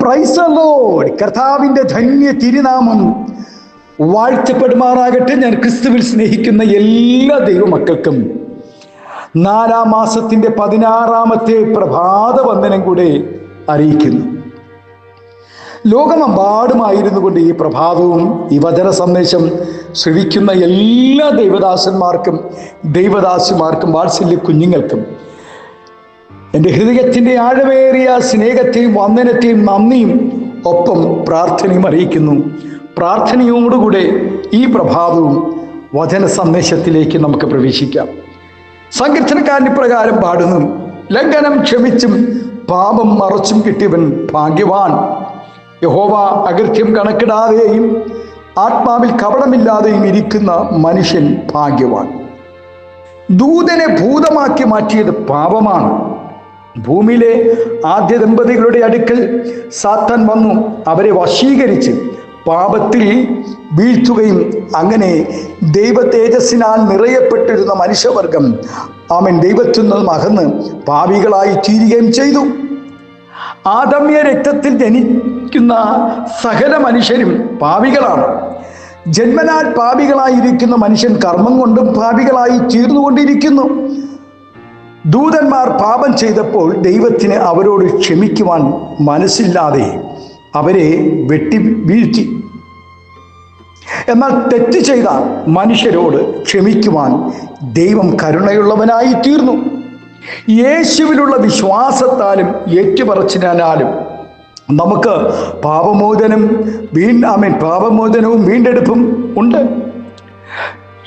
Praise the Lord. കർത്താവിൻ്റെ ധന്യ തിരുനാമം വാഴ്ത്തപ്പെടുമാറാകട്ടെ. ഞാൻ ക്രിസ്തുവിൽ സ്നേഹിക്കുന്ന എല്ലാ ദൈവമക്കൾക്കും 4-ാം മാസത്തിൻ്റെ 16-ാമത്തെ പ്രഭാത വന്ദനം കൂടെ അറിയിക്കുന്നു. ലോകമെമ്പാടുമായിരുന്നു കൊണ്ട് ഈ പ്രഭാതവും ഈ വചന സന്ദേശം ശ്രവിക്കുന്ന എല്ലാ ദൈവദാസന്മാർക്കും ദൈവദാസിമാർക്കും വാത്സല്യ കുഞ്ഞുങ്ങൾക്കും എൻ്റെ ഹൃദയത്തിൻ്റെ ആഴമേറിയ സ്നേഹത്തെയും വന്ദനത്തെയും നന്ദിയും ഒപ്പം പ്രാർത്ഥനയും അറിയിക്കുന്നു. പ്രാർത്ഥനയോടുകൂടെ ഈ പ്രഭാതവും വചന സന്ദേശത്തിലേക്ക് നമുക്ക് പ്രവേശിക്കാം. സങ്കീർത്തനക്കാരൻ ഇപ്രകാരം പാടുന്നു: ലംഘനം ക്ഷമിച്ചും പാപം മറച്ചും കിട്ടിയവൻ ഭാഗ്യവാൻ. യഹോവ അകൃത്യം കണക്കിടാതെയും ആത്മാവിൽ കപടമില്ലാതെയും ഇരിക്കുന്ന മനുഷ്യൻ ഭാഗ്യവാൻ. ദൂതനെ ഭൂതമാക്കി മാറ്റിയത് പാപമാണ്. ഭൂമിയിലെ ആദ്യ ദമ്പതികളുടെ അടുക്കൽ സാത്താൻ വന്നു അവരെ വശീകരിച്ച് പാപത്തിൽ വീഴ്ത്തുകയും അങ്ങനെ ദൈവ തേജസ്സിനാൽ നിറയപ്പെട്ടിരുന്ന മനുഷ്യവർഗം ദൈവത്തിൽ നിന്നും അകന്ന് പാപികളായി തീരുകയും ചെയ്തു. ആദമ്യ രക്തത്തിൽ ജനിക്കുന്ന സകല മനുഷ്യരും പാപികളാണ്. ജന്മനാൽ പാപികളായിരിക്കുന്ന മനുഷ്യൻ കർമ്മം കൊണ്ടും പാപികളായി തീർന്നുകൊണ്ടിരിക്കുന്നു. ദൂതന്മാർ പാപം ചെയ്തപ്പോൾ ദൈവത്തിന് അവരോട് ക്ഷമിക്കുവാൻ മനസ്സില്ലാതെ അവരെ വെട്ടി വീഴ്ത്തി. എന്നാൽ തെറ്റ് ചെയ്ത മനുഷ്യരോട് ക്ഷമിക്കുവാൻ ദൈവം കരുണയുള്ളവനായി തീർന്നു. യേശുവിലുള്ള വിശ്വാസത്താലും ഏറ്റുപറച്ചിനാലും നമുക്ക് പാപമോചനവും വീണ്ടെടുപ്പും ഉണ്ട്.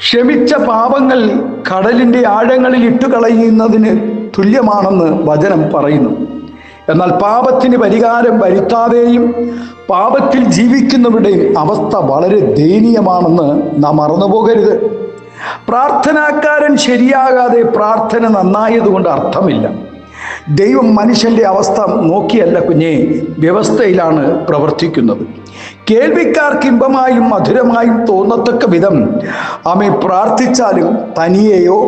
ക്ഷമിച്ച പാപങ്ങൾ കടലിൻ്റെ ആഴങ്ങളിൽ ഇട്ടുകളയുന്നതിന് തുല്യമാണെന്ന് വചനം പറയുന്നു. എന്നാൽ പാപത്തിന് പരിഹാരം വരുത്താതെയും പാപത്തിൽ ജീവിക്കുന്നവരുടെയും അവസ്ഥ വളരെ ദയനീയമാണെന്ന് നാം മറന്നുപോകരുത്. പ്രാർത്ഥനാക്കാരൻ ശരിയാകാതെ പ്രാർത്ഥന നന്നായതുകൊണ്ട് അർത്ഥമില്ല. ദൈവം മനുഷ്യൻ്റെ അവസ്ഥ നോക്കിയല്ല കുഞ്ഞെ, വ്യവസ്ഥയിലാണ് പ്രവർത്തിക്കുന്നത്. കേൾവിക്കാർക്ക് ഇമ്പമായും മധുരമായും തോന്നത്തക്ക വിധം പ്രാർത്ഥിച്ചാലും തനിയെയോ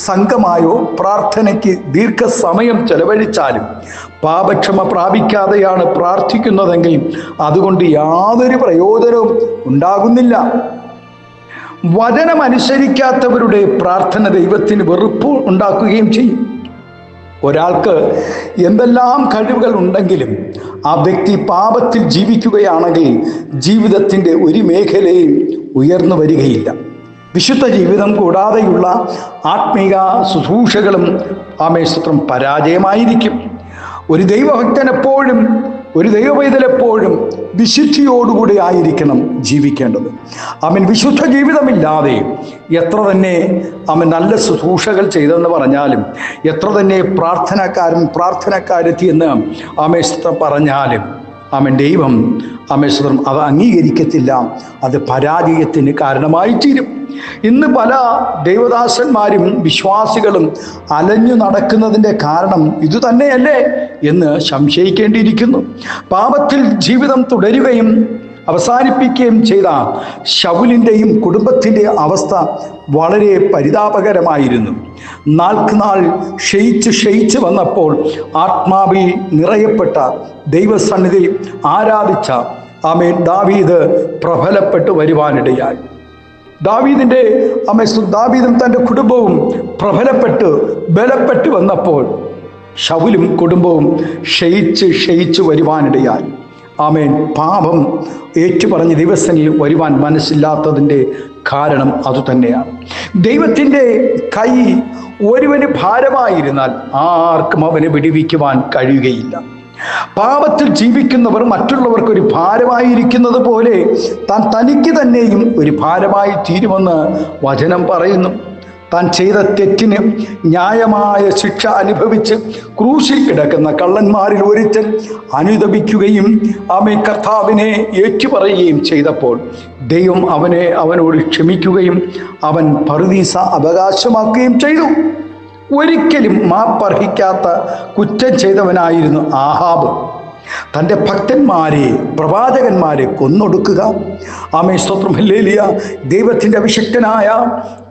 സംഘമായോ പ്രാർത്ഥനയ്ക്ക് ദീർഘസമയം ചെലവഴിച്ചാലും പാപക്ഷമ പ്രാപിക്കാതെയാണ് പ്രാർത്ഥിക്കുന്നതെങ്കിൽ അതുകൊണ്ട് യാതൊരു പ്രയോജനവും ഉണ്ടാകുന്നില്ല. വചനമനുസരിക്കാത്തവരുടെ പ്രാർത്ഥന ദൈവത്തിന് വെറുപ്പ് ഉണ്ടാക്കുകയും ചെയ്യും. ഒരാൾക്ക് എന്തെല്ലാം കഴിവുകൾ ഉണ്ടെങ്കിലും ആ വ്യക്തി പാപത്തിൽ ജീവിക്കുകയാണെങ്കിൽ ജീവിതത്തിൻ്റെ ഒരു മേഖലയും ഉയർന്നു വരികയില്ല. വിശുദ്ധ ജീവിതം കൂടാതെയുള്ള ആത്മീക ശുശ്രൂഷകളും ആമേശ്വത്രം പരാജയമായിരിക്കും. ഒരു ദൈവഭക്തൻ എപ്പോഴും, ഒരു ദൈവപൈതലെപ്പോഴും വിശുദ്ധിയോടുകൂടി ആയിരിക്കണം ജീവിക്കേണ്ടത്. വിശുദ്ധ ജീവിതമില്ലാതെ എത്ര തന്നെ നല്ല ശുശ്രൂഷകൾ ചെയ്തെന്ന് പറഞ്ഞാലും, എത്ര തന്നെ പ്രാർത്ഥനക്കാരെത്തി എന്ന് പറഞ്ഞാലും ദൈവം അത് അംഗീകരിക്കത്തില്ല. അത് പരാജയത്തിന് കാരണമായി തീരും. ഇന്ന് പല ദൈവദാസന്മാരും വിശ്വാസികളും അലഞ്ഞു നടക്കുന്നതിൻ്റെ കാരണം ഇതുതന്നെയല്ലേ എന്ന് സംശയിക്കേണ്ടിയിരിക്കുന്നു. പാപത്തിൽ ജീവിതം തുടരുകയും അവസാനിപ്പിക്കുകയും ചെയ്ത ശൗലിൻ്റെയും കുടുംബത്തിൻ്റെ അവസ്ഥ വളരെ പരിതാപകരമായിരുന്നു. നാൾക്കുനാൾ ക്ഷയിച്ച് വന്നപ്പോൾ ആത്മാവിൽ നിറയപ്പെട്ട ദൈവസന്നിധി ആരാധിച്ച ദാവീദ് പ്രബലപ്പെട്ടു വരുവാനിടയായി. ദാവീദും തൻ്റെ കുടുംബവും ബലപ്പെട്ടു വന്നപ്പോൾ ശൗലും കുടുംബവും ക്ഷയിച്ച് വരുവാനിടയായി. പാപം ഏറ്റുപറഞ്ഞ് ദിവസങ്ങളിൽ വരുവാൻ മനസ്സില്ലാത്തതിൻ്റെ കാരണം അതുതന്നെയാണ്. ദൈവത്തിൻ്റെ കൈ ഒരുവന് ഭാരമായിരുന്നാൽ ആർക്കും അവനെ വിടുവിക്കുവാൻ കഴിയുകയില്ല. പാപത്തിൽ ജീവിക്കുന്നവർ മറ്റുള്ളവർക്കൊരു ഭാരമായിരിക്കുന്നത് പോലെ താൻ തനിക്ക് തന്നെയും ഒരു ഭാരമായി തീരുമെന്ന് വചനം പറയുന്നു. താൻ ചെയ്ത തെറ്റിന് ന്യായമായ ശിക്ഷ അനുഭവിച്ച് ക്രൂശിൽ കിടക്കുന്ന കള്ളന്മാരിൽ ഒരുത്തൻ അനുതപിക്കുകയും കർത്താവിനെ ഏറ്റുപറയുകയും ചെയ്തപ്പോൾ ദൈവം അവനോട് ക്ഷമിക്കുകയും അവൻ പറുദീസ അവകാശമാക്കുകയും ചെയ്തു. ഒരിക്കലും മാപ്പർഹിക്കാത്ത കുറ്റം ചെയ്തവനായിരുന്നു ആഹാബ്. തൻ്റെ ഭക്തന്മാരെ, പ്രവാചകന്മാരെ കൊന്നൊടുക്കുക. ആമേൻ, സ്തോത്രം. ഹല്ലേലൂയ. ദൈവത്തിൻ്റെ അഭിഷിക്തനായ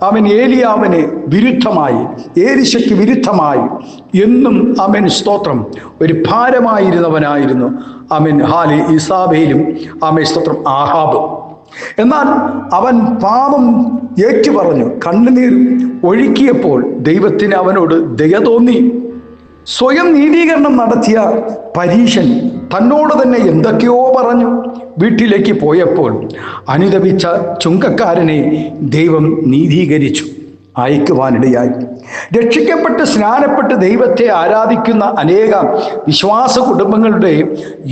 അവൻ ഏലിയാവിന് വിരുദ്ധമായി, ഏലീശയ്ക്ക് വിരുദ്ധമായി എന്നും ആമേൻ, സ്തോത്രം, ഒരു ഭാരമായിരുന്നവനായിരുന്നു ആമേൻ ഈസാബേലും ആമേൻ, സ്തോത്രം, ആഹാബ്. എന്നാൽ അവൻ പാപം ഏറ്റുപറഞ്ഞു, കണ്ണുനീർ ഒഴുക്കിയപ്പോൾ ദൈവത്തിന് അവനോട് ദയ തോന്നി. സ്വയം നീതീകരണം നടത്തിയ പരീശൻ തന്നോട് തന്നെ എന്തൊക്കെയോ പറഞ്ഞു. വീട്ടിലേക്ക് പോയപ്പോൾ അനുതപിച്ച ചുങ്കക്കാരനെ ദൈവം നീതീകരിച്ചു, അയക്കുവാനിടയായി. രക്ഷിക്കപ്പെട്ട് സ്നാനപ്പെട്ട് ദൈവത്തെ ആരാധിക്കുന്ന അനേകം വിശ്വാസ കുടുംബങ്ങളുടെ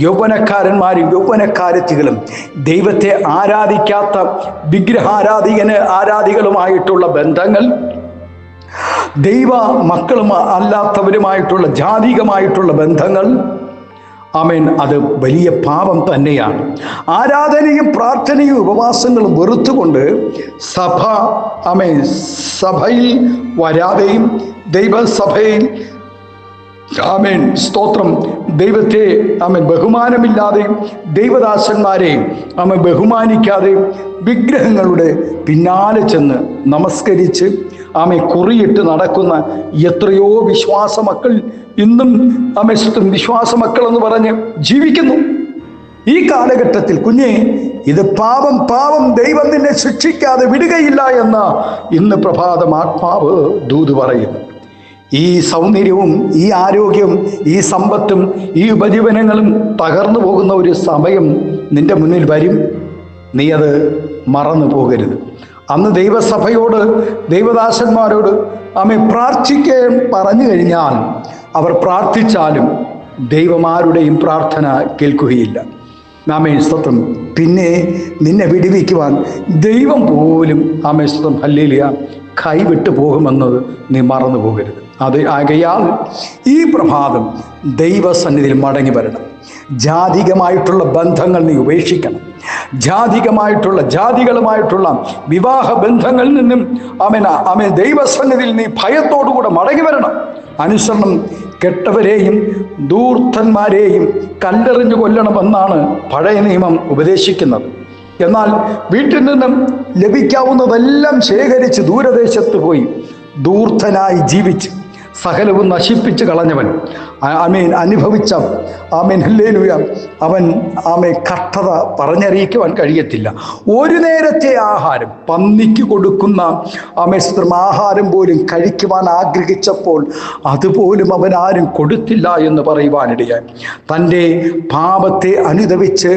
യൗവനക്കാരന്മാരും യൗവനക്കാരത്തികളും ദൈവത്തെ ആരാധിക്കാത്ത ആരാധികളുമായിട്ടുള്ള ബന്ധങ്ങൾ, ദൈവ മക്കളും അല്ലാത്തവരുമായിട്ടുള്ള ജാതികമായിട്ടുള്ള ബന്ധങ്ങൾ, ആമേൻ, അത് വലിയ പാപം തന്നെയാണ്. ആരാധനയും പ്രാർത്ഥനയും ഉപവാസങ്ങളും വെറുത്തുകൊണ്ട് സഭയിൽ വരാതെയും ദൈവസഭയിൽ ആമേൻ, സ്തോത്രം, ദൈവത്തെ ബഹുമാനമില്ലാതെയും ദൈവദാസന്മാരെ ബഹുമാനിക്കാതെയും വിഗ്രഹങ്ങളുടെ പിന്നാലെ ചെന്ന് നമസ്കരിച്ച് കുറിയിട്ട് നടക്കുന്ന എത്രയോ വിശ്വാസ മക്കൾ ഇന്നും വിശ്വാസ മക്കൾ എന്ന് പറഞ്ഞ് ജീവിക്കുന്നു. ഈ കാലഘട്ടത്തിൽ കുഞ്ഞെ, ഇത് പാപം, ദൈവം നിന്നെ ശിക്ഷിക്കാതെ വിടുകയില്ല എന്ന് ഇന്ന് പ്രഭാതം ആത്മാവ് ദൂത് പറയുന്നു. ഈ സൗന്ദര്യവും ഈ ആരോഗ്യവും ഈ സമ്പത്തും ഈ ഉപജീവനങ്ങളും തകർന്നു പോകുന്ന ഒരു സമയം നിന്റെ മുന്നിൽ വരും. നീ അത് മറന്നു പോകരുത്. അന്ന് ദൈവസഭയോട്, ദൈവദാസന്മാരോട് പ്രാർത്ഥിക്കാൻ പറഞ്ഞു കഴിഞ്ഞാൽ അവർ പ്രാർത്ഥിച്ചാലും ദൈവമാരുടെയും പ്രാർത്ഥന കേൾക്കുകയില്ല. ആമേൻ, സ്തോത്രം. പിന്നെ നിന്നെ വിടുവിക്കുവാൻ ദൈവം പോലും ആമേൻ, സ്തോത്രം, ഹല്ലേലൂയ, കൈവിട്ടു പോകുമെന്നത് നീ മറന്നു പോകരുത്. ആകയാൽ ഈ പ്രഭാതം ദൈവസന്നിധിയിൽ മടങ്ങി വരണം. ജാതികമായിട്ടുള്ള ബന്ധങ്ങൾ നീ ഉപേക്ഷിക്കണം. ജാതികളുമായിട്ടുള്ള വിവാഹ ബന്ധങ്ങളിൽ നിന്നും ദൈവസന്നിധിയിൽ നീ ഭയത്തോടുകൂടെ മടങ്ങി വരണം. അനുസരണം കെട്ടവരെയും ധൂർത്തന്മാരെയും കല്ലെറിഞ്ഞു കൊല്ലണമെന്നാണ് പഴയ നിയമം ഉപദേശിക്കുന്നത്. എന്നാൽ വീട്ടിൽ നിന്നും ലഭിക്കാവുന്നതെല്ലാം ശേഖരിച്ച് ദൂരദേശത്ത് പോയി ധൂർത്തനായി ജീവിച്ച് സകലവും നശിപ്പിച്ച് കളഞ്ഞവൻ അനുഭവിച്ച ഹല്ലേലൂയ, അവൻ കഷ്ടത പറഞ്ഞറിയിക്കുവാൻ കഴിയത്തില്ല. ഒരു നേരത്തെ ആഹാരം, പന്നിക്ക് കൊടുക്കുന്ന ആഹാരം പോലും കഴിക്കുവാൻ ആഗ്രഹിച്ചപ്പോൾ അതുപോലും അവൻ ആരും കൊടുത്തില്ല എന്ന് പറയുവാനിടയായി. തൻ്റെ പാപത്തെ അനുദപിച്ച്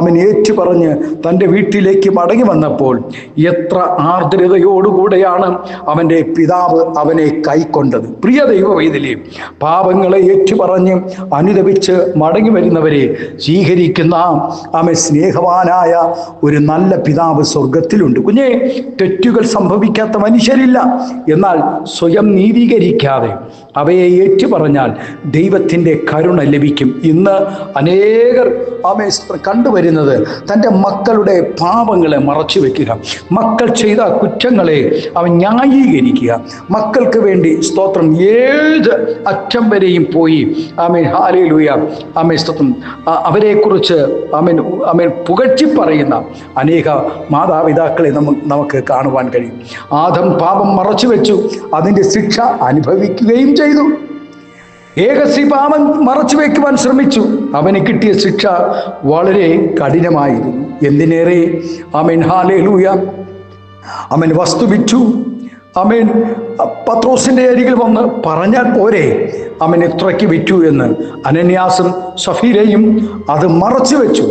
അവൻ ഏറ്റുപറഞ്ഞ് തൻ്റെ വീട്ടിലേക്ക് മടങ്ങി വന്നപ്പോൾ എത്ര ആർദ്രതയോടുകൂടെയാണ് അവൻ്റെ പിതാവ് അവനെ കൈക്കൊണ്ടത്. പ്രിയ ദൈവവൈതലേ, പാപങ്ങളെ ഏറ്റുപറഞ്ഞ് അനുദപിച്ച് മടങ്ങി വരുന്നവരെ സ്വീകരിക്കുന്ന സ്നേഹവാനായ ഒരു നല്ല പിതാവ് സ്വർഗത്തിലുണ്ട്. കുഞ്ഞെ, തെറ്റുകൾ സംഭവിക്കാത്ത മനുഷ്യരില്ല. എന്നാൽ സ്വയം നീതീകരിക്കാതെ അവയെ ഏറ്റുപറഞ്ഞാൽ ദൈവത്തിൻ്റെ കരുണ ലഭിക്കും. ഇന്ന് അനേകർ കണ്ടുവരുന്നത് തൻ്റെ മക്കളുടെ പാപങ്ങളെ മറച്ചു വെക്കുക, മക്കൾ ചെയ്ത കുറ്റങ്ങളെ അവൻ ന്യായീകരിക്കുക, മക്കൾക്ക് വേണ്ടി സ്തോത്രം ഏത് അറ്റം വരെയും പോയി ഹല്ലേലൂയ സ്തോത്രം അവരെക്കുറിച്ച് പുകഴ്ത്തി പറയുന്ന അനേക മാതാപിതാക്കളെ നമുക്ക് കാണുവാൻ കഴിയും. ആദം പാപം മറച്ചു വെച്ചു, അതിൻ്റെ ശിക്ഷ അനുഭവിക്കുകയും ചെയ്തു. ഏകസ്ത്രീ പാപം മറച്ചു വയ്ക്കുവാൻ ശ്രമിച്ചു, അവന് കിട്ടിയ ശിക്ഷ വളരെ കഠിനമായിരുന്നു. എന്തിനേറെ ഹല്ലേലൂയ വസ്തു വിറ്റു. പത്രോസിൻ്റെ അരികിൽ വന്ന് പറഞ്ഞാൽ പോരെ എത്രയ്ക്ക് വിറ്റു എന്ന്. അനന്യാസും സഫീരയും അത് മറച്ചു വെച്ചു.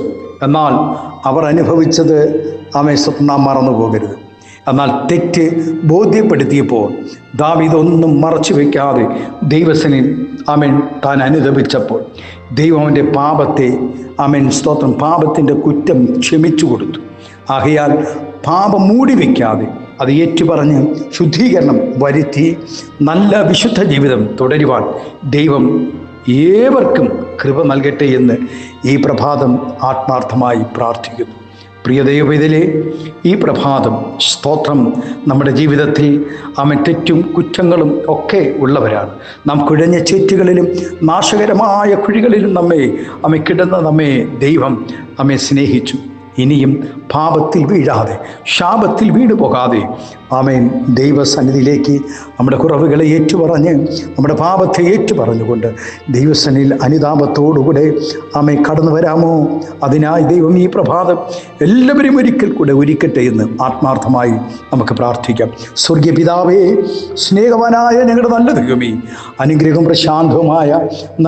എന്നാൽ അവർ അനുഭവിച്ചത് നാം മറന്നു പോകരുത്. എന്നാൽ തെറ്റ് ബോധ്യപ്പെടുത്തിയപ്പോൾ ദാവീദ് ഒന്നും മറച്ചു വയ്ക്കാതെ ദൈവസനിൽ താൻ അനുദപിച്ചപ്പോൾ ദൈവം അവൻ്റെ പാപത്തെ സ്തോത്രം പാപത്തിൻ്റെ കുറ്റം ക്ഷമിച്ചു കൊടുത്തു. ആകയാൽ പാപം മൂടി വയ്ക്കാതെ അത് ഏറ്റുപറഞ്ഞ് ശുദ്ധീകരണം വരുത്തി നല്ല വിശുദ്ധ ജീവിതം തുടരുവാൻ ദൈവം ഏവർക്കും കൃപ നൽകട്ടെ എന്ന് ഈ പ്രഭാതം ആത്മാർത്ഥമായി പ്രാർത്ഥിക്കുന്നു. പ്രിയ ദൈവവേദലേ, ഈ പ്രഭാതം സ്തോത്രം, നമ്മുടെ ജീവിതത്തിൽ തെറ്റും കുറ്റങ്ങളും ഒക്കെ ഉള്ളവരാണ്. നാം കുഴഞ്ഞ ചേറ്റുകളിലും നാശകരമായ കുഴികളിലും നമ്മെ ദൈവം സ്നേഹിച്ചു. ഇനിയും പാപത്തിൽ വീഴാതെ, ശാപത്തിൽ വീണുപോകാതെ ആമേൻ ദൈവസന്നിധിയിലേക്ക് നമ്മുടെ കുറവുകളെ ഏറ്റുപറഞ്ഞ്, നമ്മുടെ പാപത്തെ ഏറ്റുപറഞ്ഞുകൊണ്ട് ദൈവസന്നിധിയിൽ അനുതാപത്തോടുകൂടെ കടന്നു വരാമോ? അതിനായി ദൈവം ഈ പ്രഭാതം എല്ലാവരും ഒരിക്കൽ കൂടെ ഒരുക്കട്ടെ എന്ന് ആത്മാർത്ഥമായി നമുക്ക് പ്രാർത്ഥിക്കാം. സ്വർഗീയ പിതാവേ, സ്നേഹവാനായ ഞങ്ങളുടെ നല്ല ദൈവമേ, അനുഗ്രഹം പ്രശാന്തവുമായ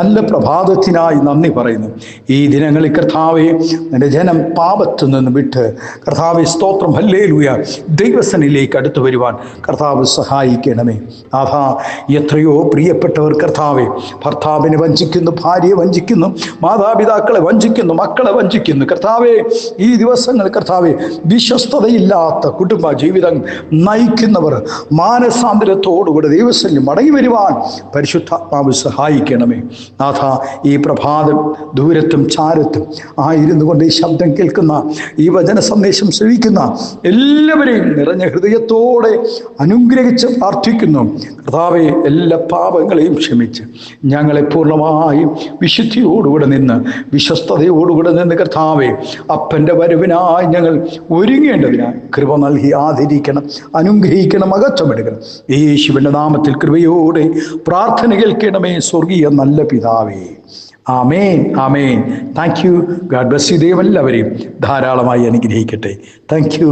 നല്ല പ്രഭാതത്തിനായി നന്ദി പറയുന്നു. ഈ ദിനങ്ങളിൽ കർത്താവേ, എൻ്റെ ജനം പാപത്തിൽ നിന്ന് വിട്ട് കർത്താവേ സ്തോത്രം ഹല്ലേലൂയ ദൈവസന്നിധിയിലേക്ക് അടുത്തു വരുവാൻ കർത്താവ് സഹായിക്കണമേ. എത്രയോ പ്രിയപ്പെട്ടവർ കർത്താവെ ഭർത്താവിനെ വഞ്ചിക്കുന്നു, ഭാര്യയെ വഞ്ചിക്കുന്നു, മാതാപിതാക്കളെ വഞ്ചിക്കുന്നു, മക്കളെ വഞ്ചിക്കുന്നു. കർത്താവെ, ഈ ദിവസങ്ങൾ കർത്താവെ വിശ്വസ്തതയില്ലാത്ത കുടുംബ ജീവിതം നയിക്കുന്നവർ മാനസാന്തരത്തോടുകൂടെ ദൈവസന്നിധിയിൽ മടങ്ങി വരുവാൻ പരിശുദ്ധാത്മാവ് സഹായിക്കണമേ. ഈ പ്രഭാതം ദൂരത്തും ചാരത്തും ആയിരുന്നു കൊണ്ട് ഈ ശബ്ദം കേൾക്കുന്ന, ഈ വചന സന്ദേശം ശ്രവിക്കുന്ന എല്ലാവരെയും നിറഞ്ഞ ഹൃദയത്തോടെ അനുഗ്രഹിച്ച് പ്രാർത്ഥിക്കുന്നു. കർത്താവെ, എല്ലാ പാപങ്ങളെയും ക്ഷമിച്ച് ഞങ്ങളെ പൂർണ്ണമായും വിശുദ്ധിയോടുകൂടെ നിന്ന്, വിശ്വസ്തയോടുകൂടെ നിന്ന് കർത്താവെ അപ്പൻ്റെ വരവിനായി ഞങ്ങൾ ഒരുങ്ങേണ്ടതിനായി കൃപ നൽകി ആദരിക്കണം, അനുഗ്രഹിക്കണം, അകറ്റമെടുക്കണം. യേശുവിൻ്റെ നാമത്തിൽ കൃപയോടെ പ്രാർത്ഥന കേൾക്കണമേ സ്വർഗീയ നല്ല പിതാവേ. ആമേൻ, ആമേൻ. Thank you. God bless you. ദൈവം എല്ലാവരെയും ധാരാളമായി അനുഗ്രഹിക്കട്ടെ. Thank U.